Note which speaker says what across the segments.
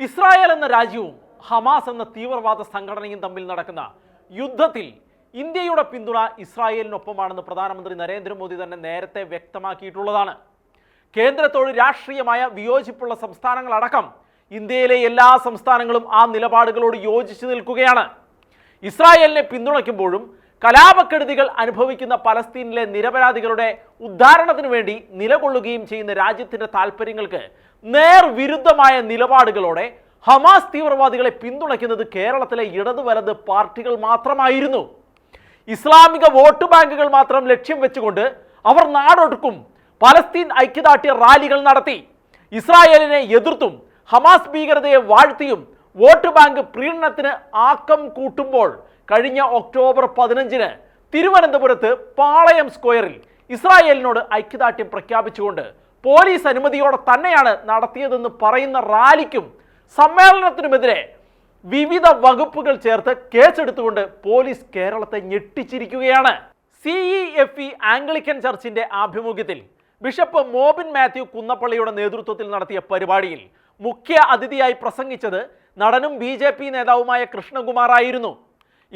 Speaker 1: Israel എന്ന രാജ്യവും Hamas എന്ന തീവ്രവാദ സംഘടനയും തമ്മിൽ നടക്കുന്ന യുദ്ധത്തിൽ ഇന്ത്യയുടെ പിന്തുണ ഇസ്രായേലിനൊപ്പമാണെന്ന് പ്രധാനമന്ത്രി നരേന്ദ്രമോദി തന്നെ നേരത്തെ വ്യക്തമാക്കിയിട്ടുള്ളതാണ്. കേന്ദ്രത്തോട് രാഷ്ട്രീയമായ വിയോജിപ്പുള്ള സംസ്ഥാനങ്ങളടക്കം ഇന്ത്യയിലെ എല്ലാ സംസ്ഥാനങ്ങളും ആ നിലപാടുകളോട് യോജിച്ചു നിൽക്കുകയാണ്. ഇസ്രായേലിനെ പിന്തുണയ്ക്കുമ്പോഴും കലാപക്കെടുതികൾ അനുഭവിക്കുന്ന പലസ്തീനിലെ നിരപരാധികളുടെ ഉദ്ധാരണത്തിനു വേണ്ടി നിലകൊള്ളുകയും ചെയ്യുന്ന രാജ്യത്തിന്റെ താല്പര്യങ്ങൾക്ക് നേർവിരുദ്ധമായ നിലപാടുകളോടെ ഹമാസ് തീവ്രവാദികളെ പിന്തുണയ്ക്കുന്നത് കേരളത്തിലെ ഇടതു വലത് പാർട്ടികൾ മാത്രമായിരുന്നു. ഇസ്ലാമിക വോട്ട് ബാങ്കുകൾ മാത്രം ലക്ഷ്യം വെച്ചുകൊണ്ട് അവർ നാടൊടുക്കും പലസ്തീൻ ഐക്യദാർഢ്യ റാലികൾ നടത്തി. ഇസ്രായേലിനെ എതിർത്തും ഹമാസ് ഭീകരതയെ വാഴ്ത്തിയും വോട്ട് ബാങ്ക് പ്രീണനത്തിന് ആക്കം കൂട്ടുമ്പോൾ കഴിഞ്ഞ ഒക്ടോബർ 15-ന് തിരുവനന്തപുരത്ത് പാളയം സ്ക്വയറിൽ ഇസ്രായേലിനോട് ഐക്യദാർഢ്യം പ്രഖ്യാപിച്ചുകൊണ്ട് പോലീസ് അനുമതിയോടെ തന്നെയാണ് നടത്തിയതെന്ന് പറയുന്ന റാലിക്കും സമ്മേളനത്തിനുമെതിരെ വിവിധ വകുപ്പുകൾ ചേർത്ത് കേസെടുത്തുകൊണ്ട് പോലീസ് കേരളത്തെ ഞെട്ടിച്ചിരിക്കുകയാണ്. CEFE ആംഗ്ലിക്കൻ ചർച്ചിന്റെ ആഭിമുഖ്യത്തിൽ ബിഷപ്പ് മോബിൻ മാത്യു കുന്നപ്പള്ളിയുടെ നേതൃത്വത്തിൽ നടത്തിയ പരിപാടിയിൽ മുഖ്യ അതിഥിയായി പ്രസംഗിച്ചത് നടനും BJP നേതാവുമായ കൃഷ്ണകുമാർ ആയിരുന്നു.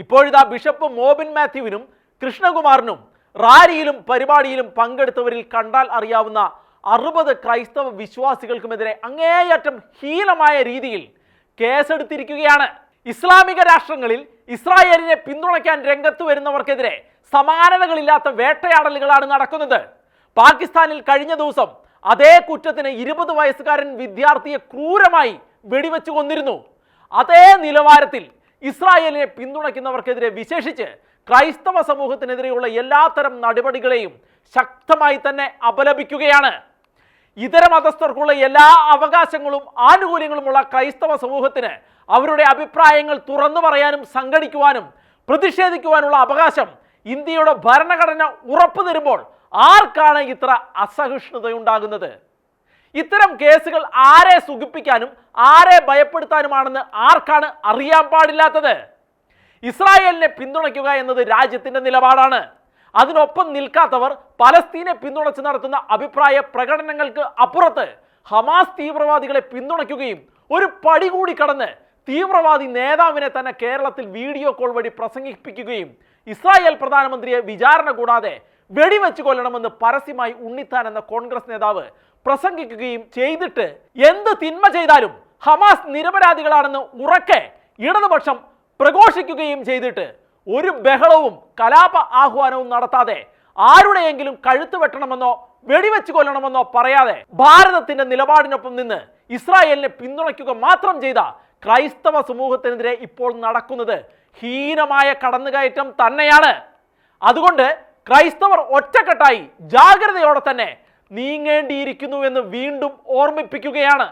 Speaker 1: ഇപ്പോഴിതാ ബിഷപ്പ് മോബിൻ മാത്യുവിനും കൃഷ്ണകുമാറിനും റാലിയിലും പരിപാടിയിലും പങ്കെടുത്തവരിൽ കണ്ടാൽ അറിയാവുന്ന 60 ക്രൈസ്തവ വിശ്വാസികൾക്കുമെതിരെ അങ്ങേയറ്റം ഹീനമായ രീതിയിൽ കേസെടുത്തിരിക്കുകയാണ്. ഇസ്ലാമിക രാഷ്ട്രങ്ങളിൽ ഇസ്രായേലിനെ പിന്തുണയ്ക്കാൻ രംഗത്ത് വരുന്നവർക്കെതിരെ സമാനതകളില്ലാത്ത വേട്ടയാടലുകളാണ് നടക്കുന്നത്. പാകിസ്ഥാനിൽ കഴിഞ്ഞ ദിവസം അതേ കുറ്റത്തിന് 20 വയസ്സുകാരൻ വിദ്യാർത്ഥിയെ ക്രൂരമായി വെടിവെച്ചു കൊന്നിരുന്നു. അതേ നിലവാരത്തിൽ ഇസ്രായേലിനെ പിന്തുണയ്ക്കുന്നവർക്കെതിരെ വിശേഷിച്ച് ക്രൈസ്തവ സമൂഹത്തിനെതിരെയുള്ള എല്ലാത്തരം നടപടികളെയും ശക്തമായി തന്നെ അപലപിക്കുകയാണ്. ഇതര മതസ്ഥർക്കുള്ള എല്ലാ അവകാശങ്ങളും ആനുകൂല്യങ്ങളുമുള്ള ക്രൈസ്തവ സമൂഹത്തിന് അവരുടെ അഭിപ്രായങ്ങൾ തുറന്നു പറയാനും സംഘടിക്കുവാനും പ്രതിഷേധിക്കുവാനുള്ള അവകാശം ഇന്ത്യയുടെ ഭരണഘടന ഉറപ്പു തരുമ്പോൾ ആർക്കാണ് ഇത്ര അസഹിഷ്ണുതയുണ്ടാകുന്നത്? ഇത്തരം കേസുകൾ ആരെ സുഖിപ്പിക്കാനും ആരെ ഭയപ്പെടുത്താനുമാണെന്ന് ആർക്കാണ് അറിയാൻ പാടില്ലാത്തത്? ഇസ്രായേലിനെ പിന്തുണയ്ക്കുക എന്നത് രാജ്യത്തിന്റെ നിലപാടാണ്. അതിനൊപ്പം നിൽക്കാത്തവർ പലസ്തീനെ പിന്തുണച്ച് നടത്തുന്ന അഭിപ്രായ പ്രകടനങ്ങൾക്ക് അപ്പുറത്ത് ഹമാസ് തീവ്രവാദികളെ പിന്തുണയ്ക്കുകയും ഒരു പടി കൂടി കടന്ന് തീവ്രവാദി നേതാവിനെ തന്നെ കേരളത്തിൽ വീഡിയോ കോൾ വഴി പ്രസംഗിപ്പിക്കുകയും ഇസ്രായേൽ പ്രധാനമന്ത്രിയെ വിചാരണ കൂടാതെ വെടിവെച്ച് കൊല്ലണമെന്ന് പരസ്യമായി ഉണ്ണിത്താൻ എന്ന കോൺഗ്രസ് നേതാവ് പ്രസംഗിക്കുകയും ചെയ്തിട്ട് എന്ത് തിന്മ ചെയ്താലും ഹമാസ് നിരപരാധികളാണെന്ന് ഉറക്കെ ഇടതുപക്ഷം പ്രഘോഷിക്കുകയും ചെയ്തിട്ട് ഒരു ബഹളവും കലാപ ആഹ്വാനവും നടത്താതെ ആരുടെയെങ്കിലും കഴുത്ത് വെട്ടണമെന്നോ വെടിവെച്ച് കൊല്ലണമെന്നോ പറയാതെ ഭാരതത്തിന്റെ നിലപാടിനൊപ്പം നിന്ന് ഇസ്രായേലിനെ പിന്തുണയ്ക്കുക മാത്രം ചെയ്ത ക്രൈസ്തവ സമൂഹത്തിനെതിരെ ഇപ്പോൾ നടക്കുന്നത് ഹീനമായ കടന്നുകയറ്റം തന്നെയാണ്. അതുകൊണ്ട് ക്രൈസ്തവർ ഒറ്റക്കെട്ടായി ജാഗ്രതയോടെ തന്നെ നീങ്ങേണ്ടിയിരിക്കുന്നുവെന്ന് വീണ്ടും ഓർമ്മിപ്പിക്കുകയാണ്.